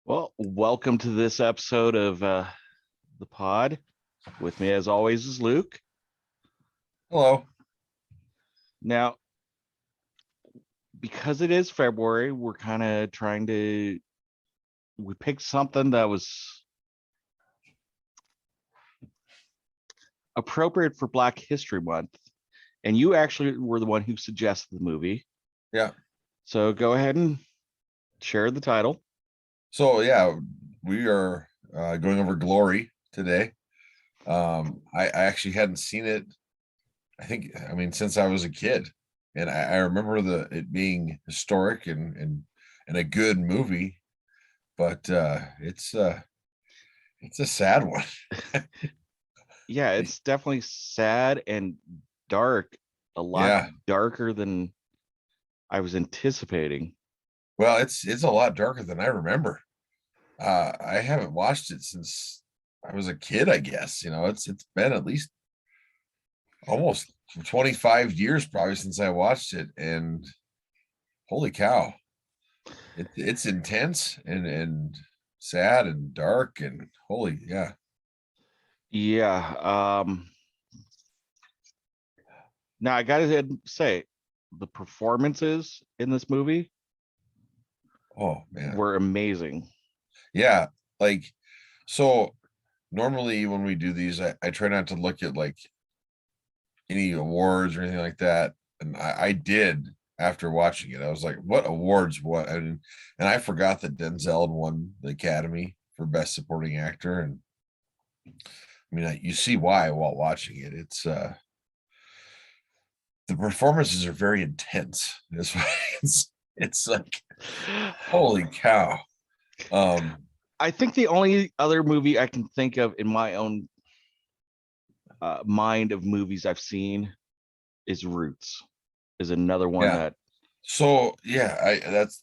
Well, welcome to this episode of the pod. With me, as always, is Luke. Hello. Now, because it is February, we're kind of trying to. We picked something that was appropriate for Black History Month, and you actually were the one who suggested the movie. Yeah. So go ahead and share the title. So yeah, we are going over Glory today. I actually hadn't seen it. I mean, since I was a kid, and I remember it being historic and a good movie, but it's a sad one. Yeah, it's definitely sad and dark, a lot Yeah. darker than I was anticipating. Well, it's a lot darker than I remember. I haven't watched it since I was a kid, I guess. It's been at least almost 25 years probably since I watched it, and holy cow, it's intense and sad and dark and holy yeah. Yeah. Now I gotta say, the performances in this movie Oh man. were amazing. Yeah, like so normally when we do these, I try not to look at like any awards or anything like that. And I did after watching it. I was like, what awards? What? And I forgot that Denzel had won the Academy for Best Supporting Actor. And I mean, you see why while watching it. The performances are very intense. It's like holy cow. Um, I think the only other movie I can think of in my own mind of movies I've seen is Roots. Is another one yeah. that So yeah, I that's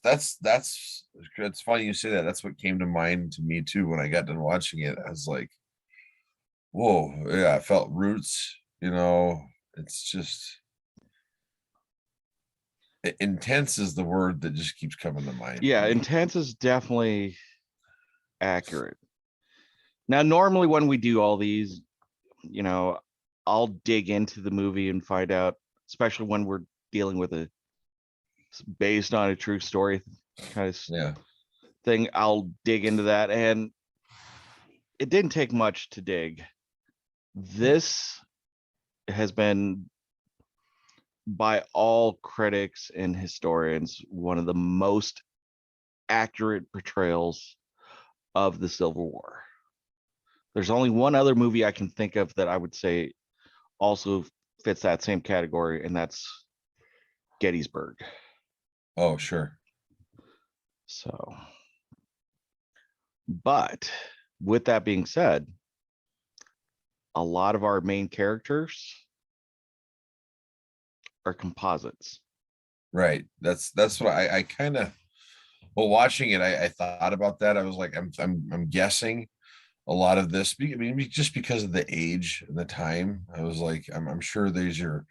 it's funny you say that. That's what came to mind to me too when I got done watching it. I was like, whoa, yeah, I felt roots, it's just intense is the word that just keeps coming to mind for yeah, me. intense is definitely accurate. Now, normally when we do all these, you know, I'll dig into the movie and find out, especially when we're dealing with a based on a true story kind of Yeah. thing. I'll dig into that, and it didn't take much to dig. This has been, by all critics and historians, one of the most accurate portrayals of the Civil War. There's only one other movie I can think of that I would say also fits that same category, and that's Gettysburg. Oh, sure. So, but with that being said, a lot of our main characters are composites. Right. That's what I kind of well watching it, I thought about that. I was like, I'm guessing a lot of this. I mean, just because of the age and the time, I was like, I'm sure these are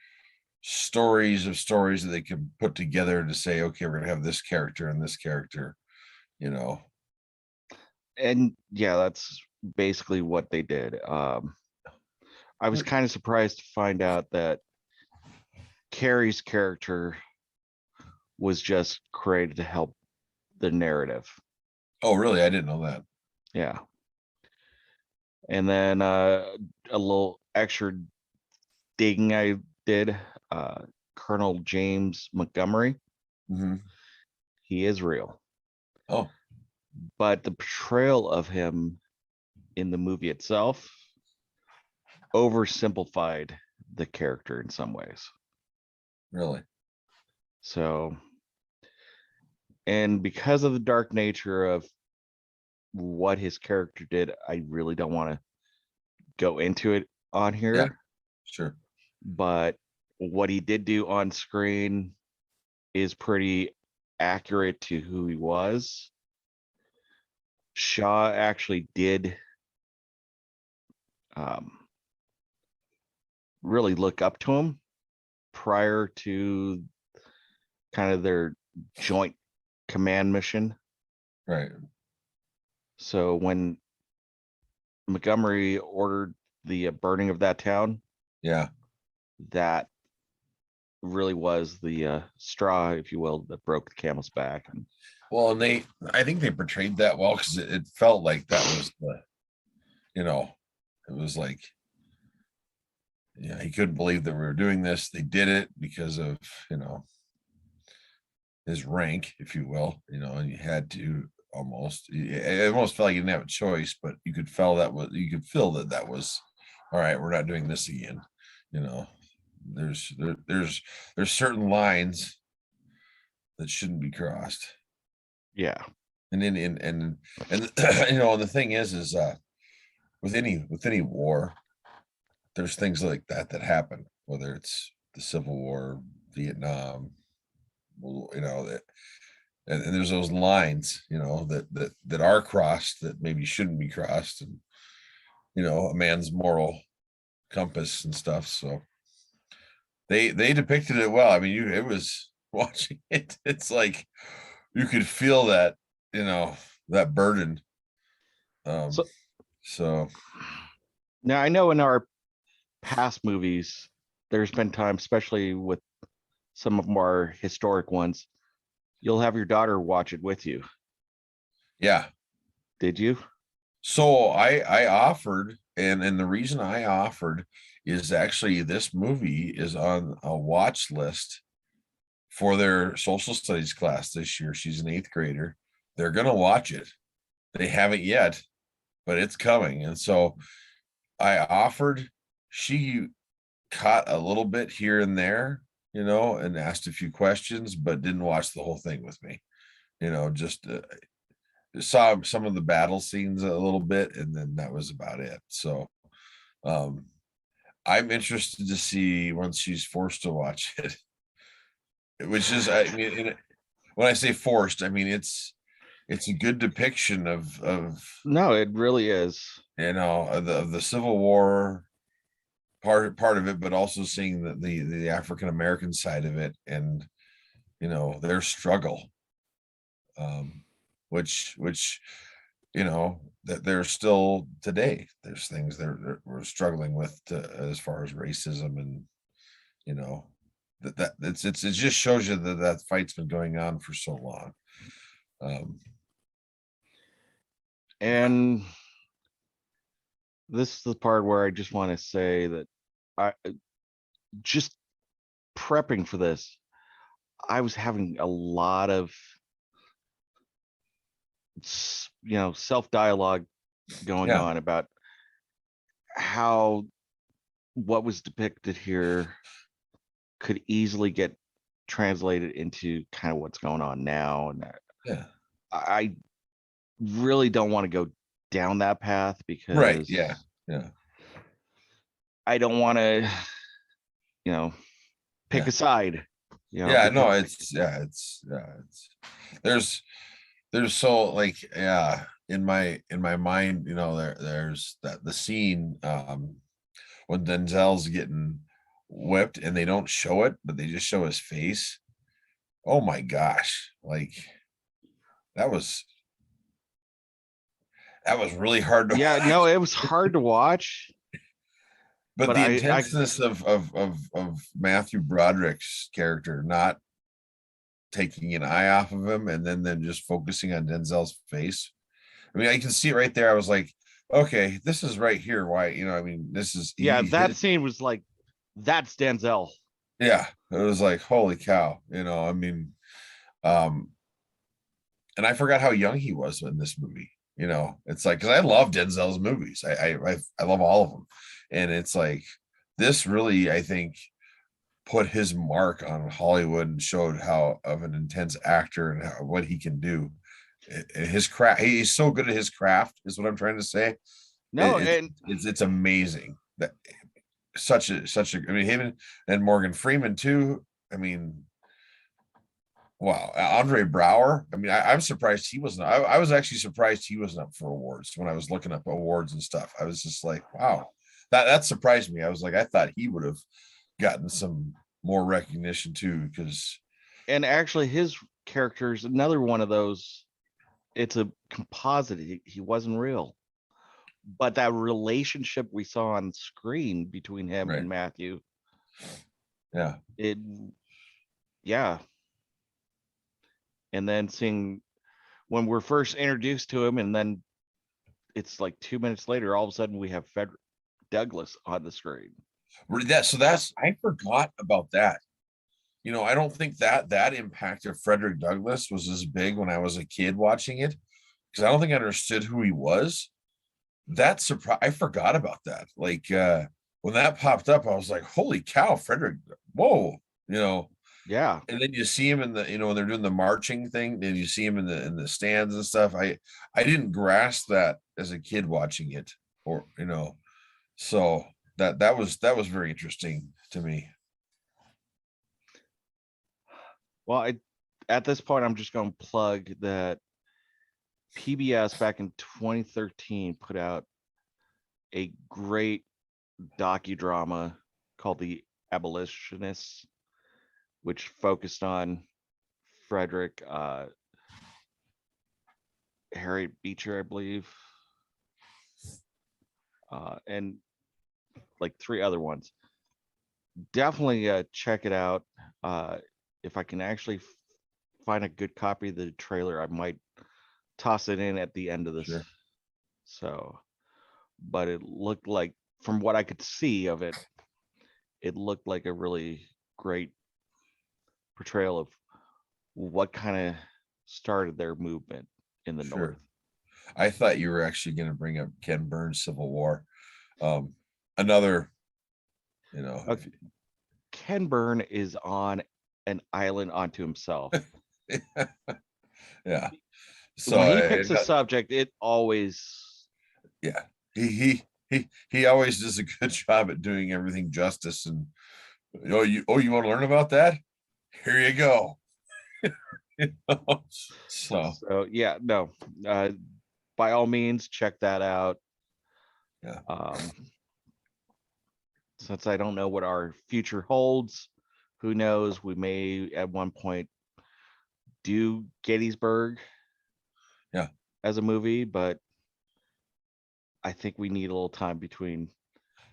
stories of stories that they can put together to say, okay, we're gonna have this character and this character, you know. And yeah, that's basically what they did. I was kind of surprised to find out that Carrie's character was just created to help the narrative. Oh, really? I didn't know that. Yeah. And then a little extra digging I did. Uh, Colonel James Montgomery, Hmm. he is real, Oh, but the portrayal of him in the movie itself oversimplified the character in some ways. really? So, and because of the dark nature of what his character did, I really don't want to go into it on Yeah, here. sure. But what he did do on screen is pretty accurate to who he was. Shaw actually did um, really look up to him prior to kind of their joint command mission. Right. So when Montgomery ordered the burning of that town, Yeah. that really was the straw, if you will, that broke the camel's back. And Well, and I think they portrayed that well because it felt like that was the, you know, it was like, yeah, he couldn't believe that we were doing this. They did it because of, you know, his rank, if you will, and you had to it almost felt like you didn't have a choice, but you could feel that was all right. We're not doing this again. You know, there's certain lines that shouldn't be crossed. yeah, And then and and and the thing is with any war, there's things like that happen, whether it's the Civil War, Vietnam, that and there's those lines, that are crossed that maybe shouldn't be crossed, and a man's moral compass and stuff. So they depicted it well. I mean, it was watching it. It's like you could feel that, that burden. so So now I know in our past movies, there's been times, especially with some of our historic ones, you'll have your daughter watch it with you. yeah. Did you? So I offered, and the reason I offered is actually this movie is on a watch list for their social studies class this year. She's an 8th grader. They're gonna watch it. They haven't yet, but it's coming. And so I offered. She caught a little bit here and there, and asked a few questions, but didn't watch the whole thing with me. Just saw some of the battle scenes a little bit, and then that was about it. So um I'm interested to see once she's forced to watch it, which is, I mean, when I say forced, I mean it's a good depiction of No, it really is. of the Civil War part of it, but also seeing the African American side of it, and their struggle, which that they're still today. There's things we're struggling with as far as racism, and that it just shows you that fight's been going on for so long. And this is the part where I just want to say that I just prepping for this, I was having a lot of self dialogue going Yeah, on about how what was depicted here could easily get translated into kind of what's going on now. And yeah, I really don't want to go down that path right, because yeah, yeah, I don't want to, pick yeah, a side, yeah. No, because it's there's so, like, yeah, in my mind, there's that the scene when Denzel's getting whipped and they don't show it, but they just show his face. Oh my gosh, like that was really hard to yeah, no, it was hard to watch, but but the I intenseness of Matthew Broderick's character not taking an eye off of him, and then just focusing on Denzel's face. I mean, I can see it right there. I was like, okay, this is right here. Why, I mean, this is yeah, he that hit. scene was like, that's Denzel. Yeah, it was like, holy cow, I mean, um, and I forgot how young he was in this movie. It's like, because I love Denzel's movies. I love all of them, and it's like this really, I think, put his mark on Hollywood and showed how of an intense actor and what he can do. His craft, he's so good at his craft, is what I'm trying to say. No, and It's amazing that such a. I mean, him and Morgan Freeman too. I mean, wow, Andre Brower. I mean, I'm surprised he wasn't. I was actually surprised he wasn't up for awards when I was looking up awards and stuff. I was just like, wow, that surprised me. I was like, I thought he would have gotten some more recognition too, because actually his character is another one of those it's a composite. He wasn't real. But that relationship we saw on screen between him Right. and Matthew, Yeah. it, yeah. And then seeing when we're first introduced to him, and then it's like 2 minutes later, all of a sudden we have Frederick Douglass on the screen. That's I forgot about that. I don't think that impact of Frederick Douglass was as big when I was a kid watching it, because I don't think I understood who he was. That surprise, I forgot about that. Like when that popped up, I was like, holy cow, Frederick, whoa, Yeah. and then you see him in the, when they're doing the marching thing, then you see him in the stands and stuff. I didn't grasp that as a kid watching it, or so that was very interesting to me. Well, at this point, I'm just going to plug that PBS back in 2013 put out a great docudrama called The Abolitionists, which focused on Frederick, Harriet Beecher, I believe, and like 3 other ones. Definitely check it out. If I can actually find a good copy of the trailer, I might toss it in at the end of this. Sure. So, but it looked like, from what I could see of it, it looked like a really great portrayal of what kind of started their movement in the North. I thought you were actually going to bring up Ken Burns' Civil War. Another, Ken Burn is on an island unto himself. yeah. So when he picks a subject, it always, yeah, he always does a good job at doing everything justice. And you want to learn about that? Here you go. So yeah, no, by all means, check that out. Yeah. Since I don't know what our future holds, who knows? We may at one point do Gettysburg, as a movie, but I think we need a little time between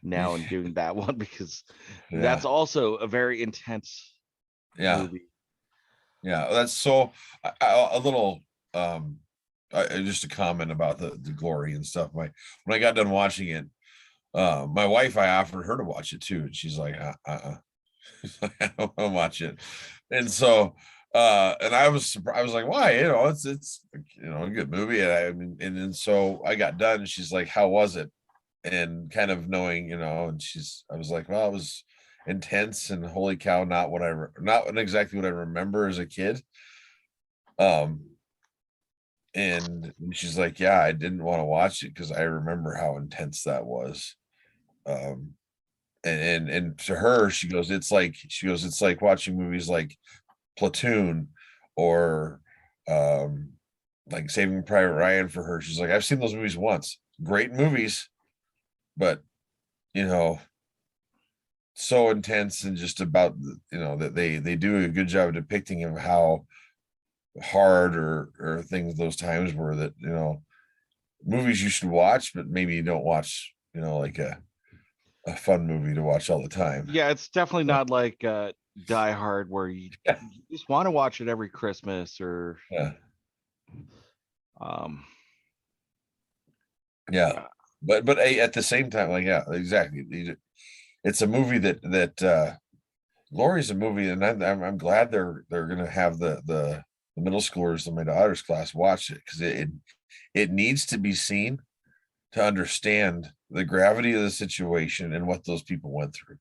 now and doing that one, because that's also a very intense movie. Yeah, that's so a little just a comment about the glory and stuff. When I got done watching it, my wife, I offered her to watch it too, and she's like, I don't want to watch it. And so and I was surprised. I was like, why? It's a good movie. And and so I got done, and she's like, how was it? And kind of knowing, and I was like, well, it was intense, and holy cow, not exactly what I remember as a kid. And she's like, yeah, I didn't want to watch it because I remember how intense that was. And to her, she goes, it's like watching movies like Platoon or like Saving Private Ryan. For her, she's like, I've seen those movies once, great movies, but so intense, and just about that they do a good job of depicting of how hard or things those times were, that movies you should watch, but maybe you don't watch like a fun movie to watch all the time. Yeah, it's definitely not like Die Hard, where you just want to watch it every Christmas, or but at the same time, like, exactly, it's a movie that Lori's a movie, and I'm glad they're gonna have the middle schoolers in my daughter's class watch it, because it needs to be seen to understand the gravity of the situation and what those people went through.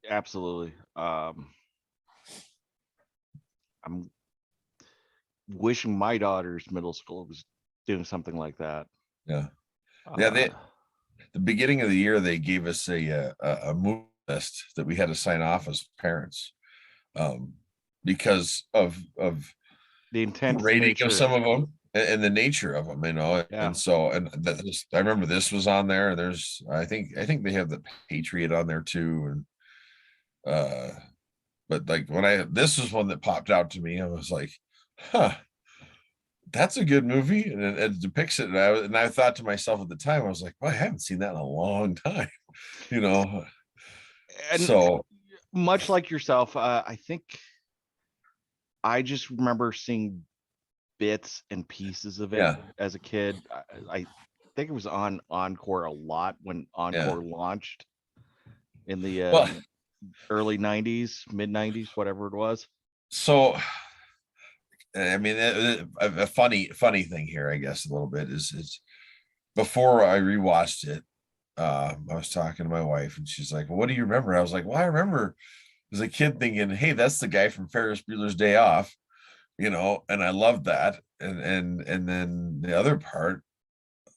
Absolutely. I'm wishing my daughter's middle school was doing something like that. The beginning of the year, they gave us a movie list that we had to sign off as parents, because of the intense rating nature of some of them and the nature of them, and so, I remember this was on there. There's, I think they have the Patriot on there too, and but like this was one that popped out to me. I was like, huh, that's a good movie, and it depicts it. And I thought to myself at the time, I was like, well, I haven't seen that in a long time, you know. And So much like yourself, I think I just remember seeing bits and pieces of it yeah, as a kid. I think it was on Encore a lot when yeah. Encore launched in the Well, early 90s, mid 90s, whatever it was. so I mean, a funny thing here, I guess, a little bit is before I rewatched it, I was talking to my wife, and she's like, well, "What do you remember?" I was like, "Well, I remember as a kid thinking, hey, that's the guy from Ferris Bueller's Day Off, you know," and I loved that. And then the other part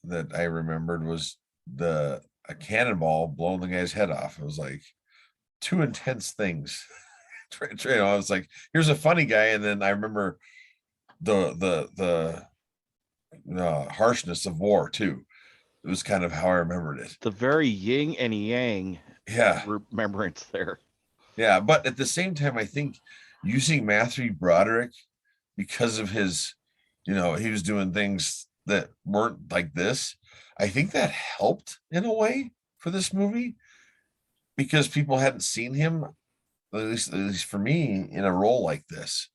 that I remembered was the a cannonball blowing the guy's head off. It was like two intense things. You know, I was like, here's a funny guy, and then I remember the harshness of war too. It was kind of how I remembered it. The very yin and yang Yeah, remembrance there. yeah. But at the same time, I think using Matthew Broderick because of his, you know, he was doing things that weren't like this. I think that helped in a way for this movie because people hadn't seen him, at least for me, in a role like this.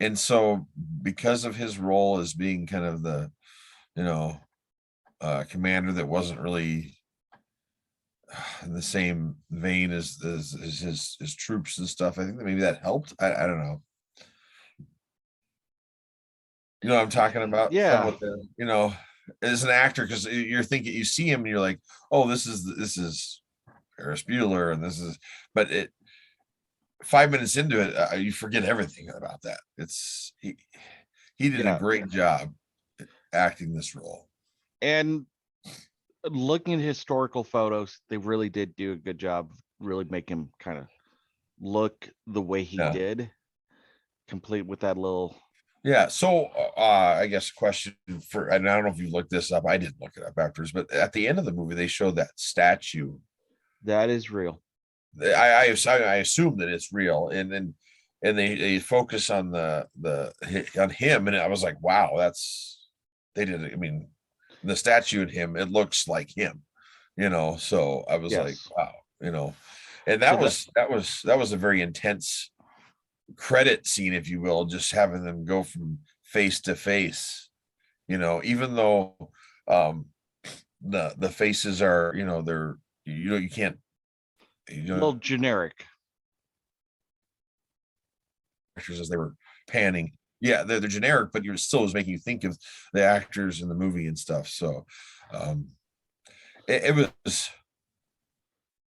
And so because of his role as being kind of the, you know, commander that wasn't really in the same vein as his troops and stuff, I think that maybe that helped. I don't know. You know what I'm talking about? Yeah. With the, you know, as an actor, because you're thinking you see him and you're like, oh, this is Ferris Bueller, and this is, but it 5 minutes into it, you forget everything about that. It's he did a Yeah. great job acting this role. And looking at historical photos, they really did do a good job of really make him kind of look the way he Yeah. did, complete with that little. Yeah. So I guess a question for, and I don't know if you looked this up. I didn't look it up afterwards, but at the end of the movie, they showed that statue. That is real. I assume that it's real, and they focus on on him, and I was like, wow, that's they did it. I mean, the statue of him, it looks like him, you know. So I was like, Yes. wow, you know, and So that was a very intense credit scene, if you will, just having them go from face to face, you know, even though the faces are, you know, they're, you know, you can't, you a know, little generic. actors as they were panning. Yeah, they're generic, but you're still was making you think of the actors in the movie and stuff. So um it was,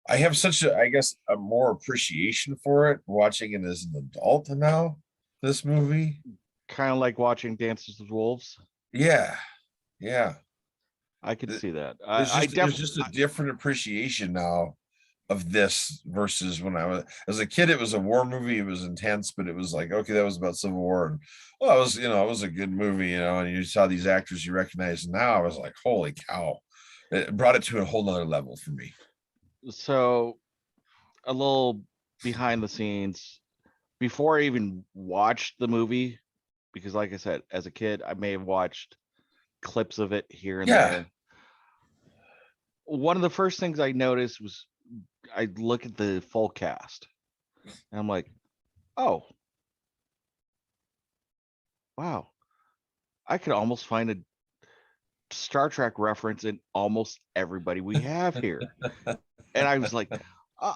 I have such a, I guess, a more appreciation for it watching it as an adult now, this movie. Kind of like watching Dances with Wolves. Yeah, yeah. I could Th- see that. I there's definitely. just a different appreciation now of this versus when I was as a kid. It was a war movie. It was intense, but it was like, okay, that was about Civil War, and well, it was, you know, it was a good movie, you know, and you saw these actors you recognize. And now I was like, holy cow, it brought it to a whole nother level for me. So a little behind the scenes before I even watched the movie, because like I said, as a kid, I may have watched clips of it here and Yeah, there. One of the first things I noticed was I look at the full cast and I'm like, oh, wow, I could almost find a Star Trek reference in almost everybody we have here. And I was like, uh,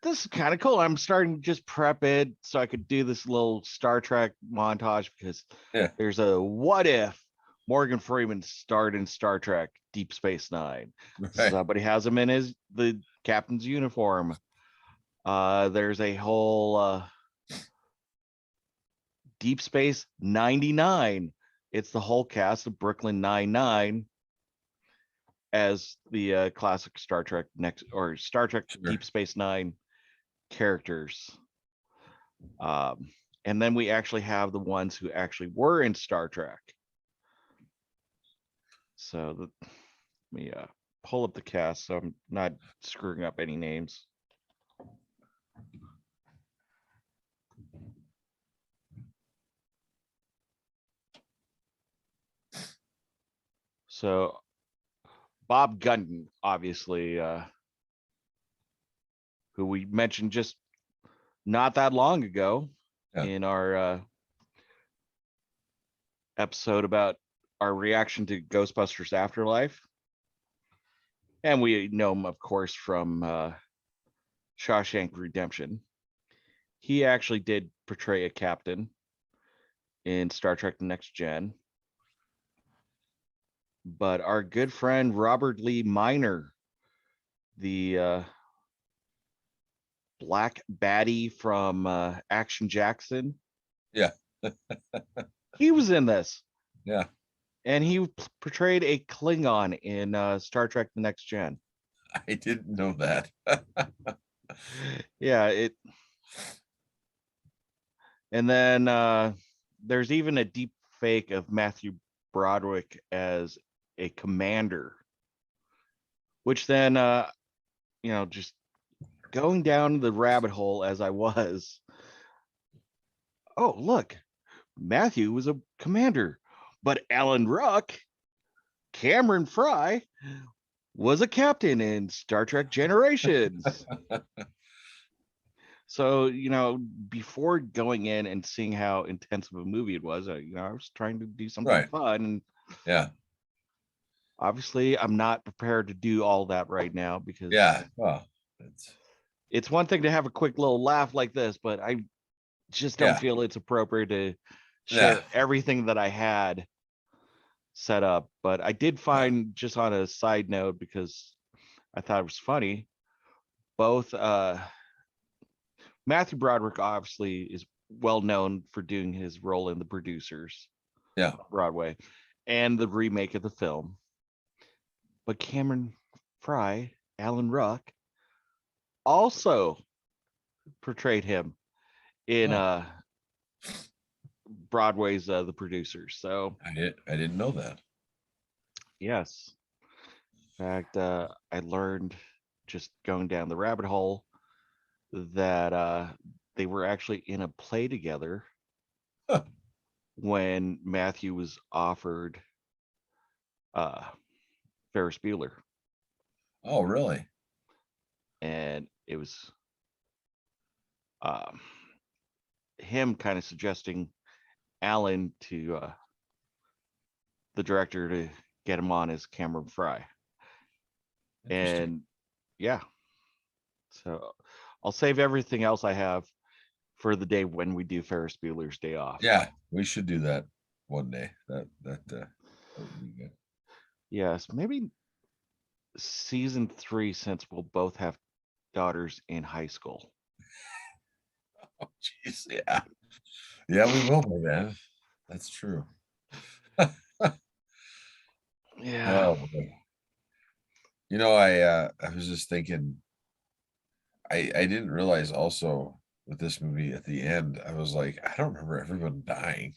this is kind of cool. I'm starting to just prep it so I could do this little Star Trek montage because yeah, there's a what if Morgan Freeman starred in Star Trek Deep Space Nine. right. Somebody has him in the captain's uniform. There's a whole Deep Space 99. It's the whole cast of Brooklyn Nine-Nine as the classic Star Trek next or Star Trek Sure. Deep Space Nine characters. Um, and then we actually have the ones who actually were in Star Trek. So let me pull up the cast so I'm not screwing up any names. So Bob Gunton, obviously, who we mentioned just not that long ago Yeah. in our episode about our reaction to Ghostbusters Afterlife. And we know him, of course, from Shawshank Redemption. He actually did portray a captain in Star Trek The Next Gen. But our good friend Robert Lee Minor, the black baddie from Action Jackson, Yeah. he was in this. Yeah. And he portrayed a Klingon in Star Trek The Next Gen. I didn't know that. Yeah, and then there's even a deep fake of Matthew Broderick as a commander, which then just going down the rabbit hole as I was. Oh, look, Matthew was a commander, but Alan Ruck, Cameron Fry, was a captain in Star Trek Generations. So, before going in and seeing how intense of a movie it was, I was trying to do something Right. fun. And Yeah. obviously, I'm not prepared to do all that right now because Yeah. Well, it's one thing to have a quick little laugh like this, but I just don't yeah. feel it's appropriate to Yeah. share everything that I had set up. But I did find, just on a side note, because I thought it was funny, both Matthew Broderick obviously is well known for doing his role in The Producers, Yeah. Broadway, and the remake of the film. But Cameron Fry, Alan Ruck, also portrayed him in Broadway's The Producers. So I didn't know that. yes, in fact, I learned just going down the rabbit hole that they were actually in a play together Huh. when Matthew was offered Ferris Bueller. Oh, really? And it was him kind of suggesting Alan to the director to get him on as Cameron Fry. And yeah, so I'll save everything else I have for the day when we do Ferris Bueller's Day Off. Yeah, we should do that one day. That would be good. Yes, maybe season 3, since we'll both have daughters in high school. Oh, jeez, yeah. Yeah, we will by then. That's true. Yeah. Oh, boy. I was just thinking, I didn't realize also with this movie at the end, I was like, I don't remember everyone dying.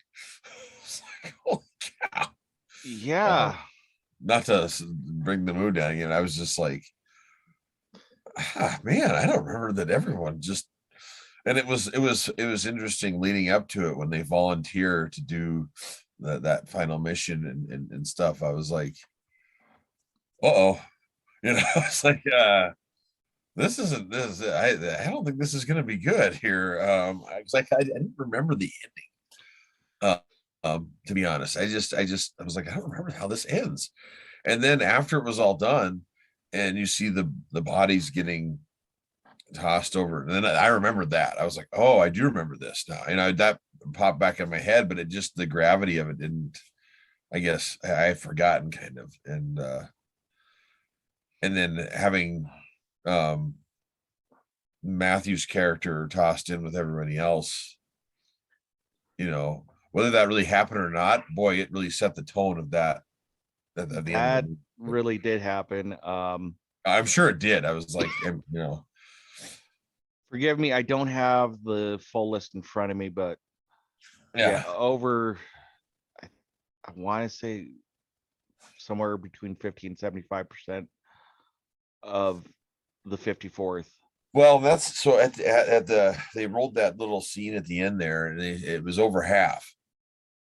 It's like, holy cow. Yeah. Not to bring the mood down again. I was just like, man, I don't remember that everyone just, and it was interesting leading up to it when they volunteer to do that final mission and stuff. I was like, uh-oh, it's like, this isn't this. I don't think this is going to be good here. I was like, I didn't remember the ending. To be honest, I was like, I don't remember how this ends. And then after it was all done, and you see the bodies getting tossed over, and then I remembered that. I was like, oh, I do remember this now. That popped back in my head, but it just, the gravity of it didn't. I guess I had forgotten kind of, and then having Matthew's character tossed in with everybody else, whether that really happened or not, boy, it really set the tone of that at the end of That the movie. really did happen. I'm sure it did. I was like, forgive me, I don't have the full list in front of me, but yeah, over, I want to say somewhere between 50 and 75% of the 54th. Well, that's so at the they rolled that little scene at the end there, and it was over half.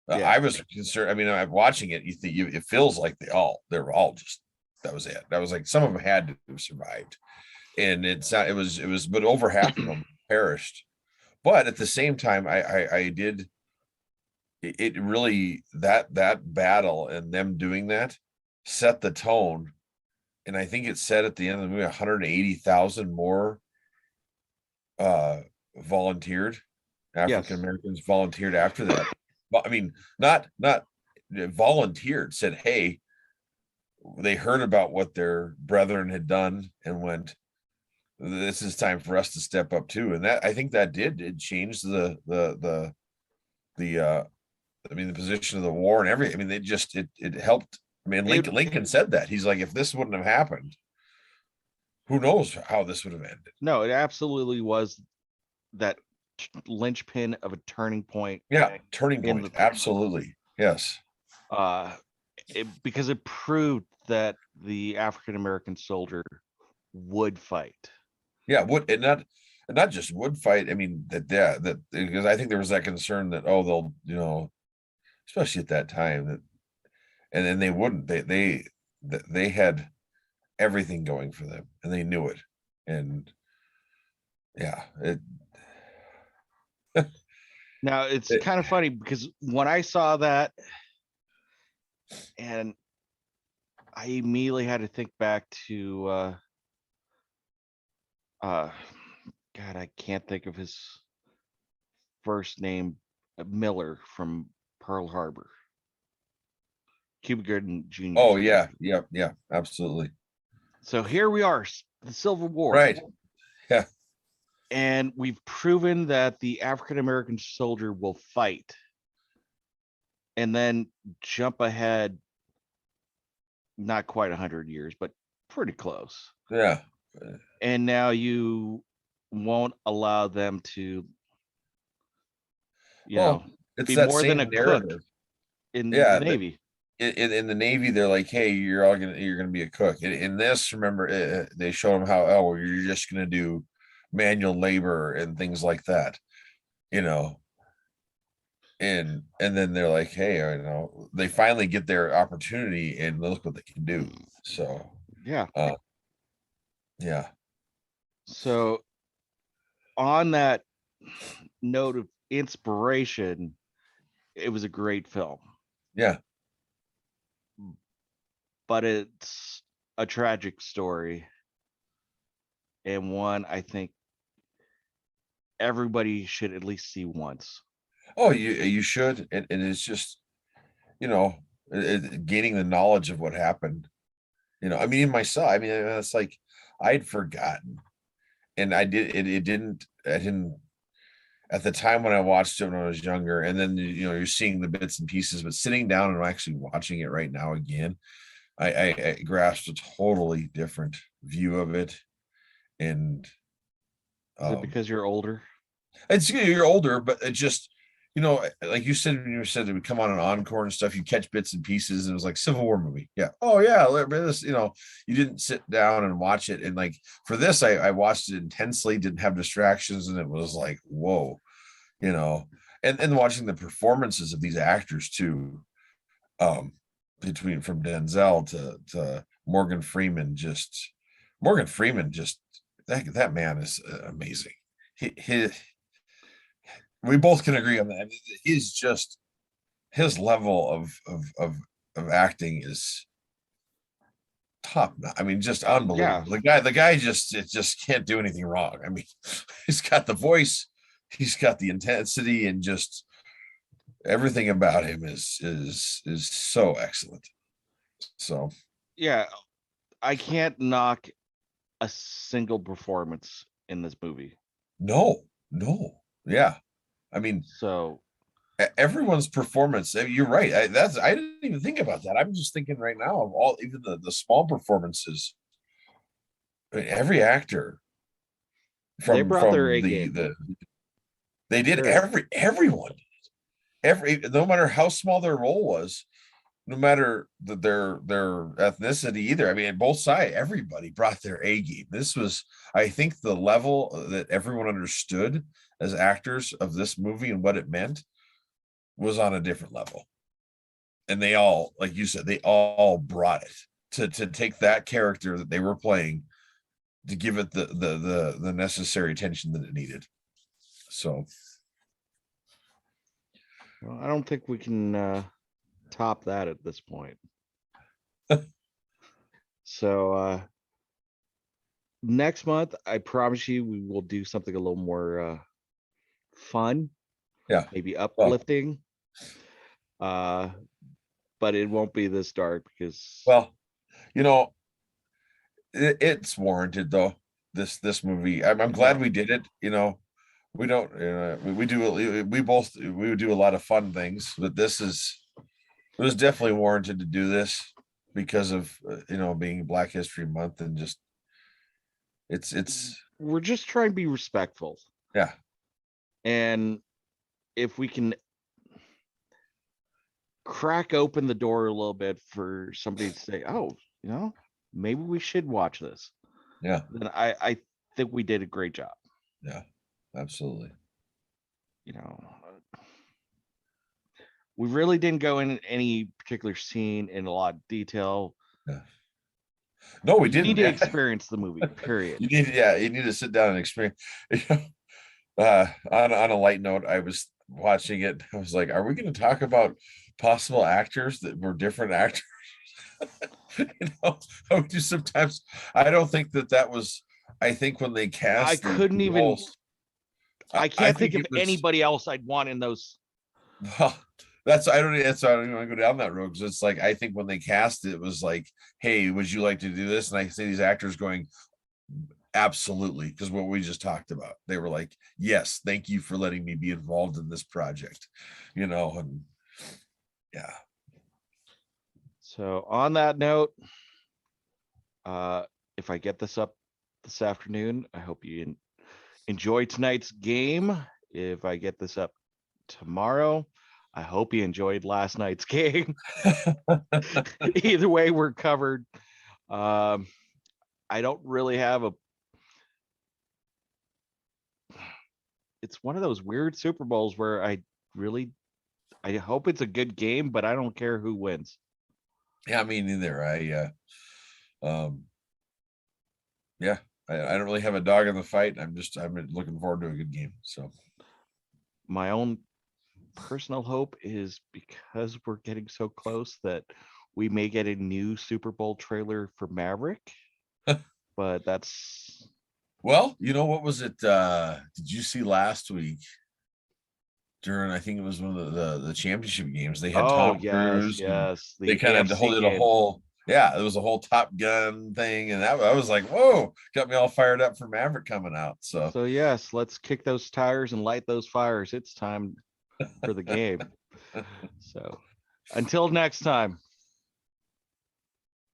Yeah. I was concerned. I mean, I'm watching it. You think it feels like they were all just, that was it. That was like, some of them had to have survived, and but over half of them perished. But at the same time, I did, it really, that battle and them doing that set the tone. And I think it said at the end of the movie, 180,000 more volunteered, African Americans volunteered after that. Well, I mean, not volunteered, said, hey, they heard about what their brethren had done and went, this is time for us to step up too. And that, I think that it changed the I mean, the position of the war and everything. I mean, it helped. I mean, Lincoln said that. He's like, if this wouldn't have happened, who knows how this would have ended. No, it absolutely was that linchpin of a turning point. Yeah, turning point. Absolutely. Yes. Because it proved that the African American soldier would fight. Yeah, would, and not just would fight. I mean, that because I think there was that concern that, oh, they'll, especially at that time, that, and then they wouldn't. They had everything going for them, and they knew it. And yeah, now it's kind of funny because when I saw that, and I immediately had to think back to God, I can't think of his first name, Miller from Pearl Harbor. Cuba Gooding Jr. Oh yeah, absolutely. So here we are, the Civil War. Right. Yeah. And we've proven that the African American soldier will fight. And then jump ahead, not quite 100 years, but pretty close. Yeah. And now you won't allow them to, it's be that more same than a narrative cook in the Navy. In the Navy, they're like, hey, you're gonna be a cook. In this, remember, they show them how, well, you're just gonna do manual labor and things like that, and then they're like, hey, they finally get their opportunity and look what they can do. So yeah. Yeah. So on that note of inspiration, it was a great film. Yeah. But it's a tragic story, and one I think everybody should at least see once. Oh, you should, and it's just, gaining the knowledge of what happened. I mean, myself, I mean, it's like I'd forgotten, and I didn't at the time when I watched it when I was younger, and then you're seeing the bits and pieces, but sitting down and actually watching it right now again, I grasped a totally different view of it. And is it because you're older? You're older, but it just, like you said, when you said it would come on an encore and stuff, you catch bits and pieces, and it was like Civil War movie. Yeah. Oh yeah. This, you didn't sit down and watch it. And like for this, I watched it intensely, didn't have distractions, and it was like, whoa, and watching the performances of these actors too, from Denzel to Morgan Freeman, that man is amazing. We both can agree on that. I mean, he's just, his level of acting is top. I mean, just unbelievable. Yeah. The guy just can't do anything wrong. I mean, he's got the voice, he's got the intensity, and just everything about him is so excellent. So yeah, I can't knock a single performance in this movie. No. Yeah. I mean, so everyone's performance, you're right. I didn't even think about that. I'm just thinking right now of all, even the small performances. I mean, every actor they brought their A game. They did. Everyone, no matter how small their role was, no matter their ethnicity either. I mean, both sides, everybody brought their A game. This was, I think, the level that everyone understood as actors of this movie and what it meant. was on a different level. And they all, like you said, they all brought it to take that character that they were playing to give it the necessary attention that it needed. So Well, I don't think we can top that at this point. So next month, I promise you, we will do something a little more fun, yeah. maybe uplifting. But it won't be this dark because Well, you know, it's warranted though. This movie, I'm glad we did it. You know, we don't, we do, we both, we would do a lot of fun things, but it was definitely warranted to do this because of, being Black History Month and just, it's, we're just trying to be respectful. yeah. And if we can crack open the door a little bit for somebody to say, oh, maybe we should watch this. Yeah. Then I think we did a great job. Yeah, absolutely. We really didn't go in any particular scene in a lot of detail. Yeah. No, we You didn't. need to experience the movie, period. You need to sit down and experience. On a light note, I was watching it. I was like, are we going to talk about possible actors that were different actors? I would do sometimes. I don't think that was. I think when they cast, I couldn't even. roles, I can't think of it was- anybody else I'd want in those. Well, I don't even want to go down that road because it's like I think when they cast it was like, hey, would you like to do this? And I see these actors going, absolutely, because what we just talked about, they were like, yes, thank you for letting me be involved in this project, and yeah. So on that note, if I get this up this afternoon, I hope you enjoy tonight's game. If I get this up tomorrow, I hope you enjoyed last night's game. Either way, we're covered. I don't really have it's one of those weird Super Bowls where I hope it's a good game, but I don't care who wins. Yeah, me neither. Yeah, I don't really have a dog in the fight. I'm looking forward to a good game. So my own personal hope is because we're getting so close that we may get a new Super Bowl trailer for Maverick. But that's well, what was it? Did you see last week during, I think it was one of the championship games, they had Tom Cruise. Yes. They kind of did a whole, yeah, it was a whole Top Gun thing. And I was like, whoa, got me all fired up for Maverick coming out. So yes, let's kick those tires and light those fires. It's time for the game. So until next time.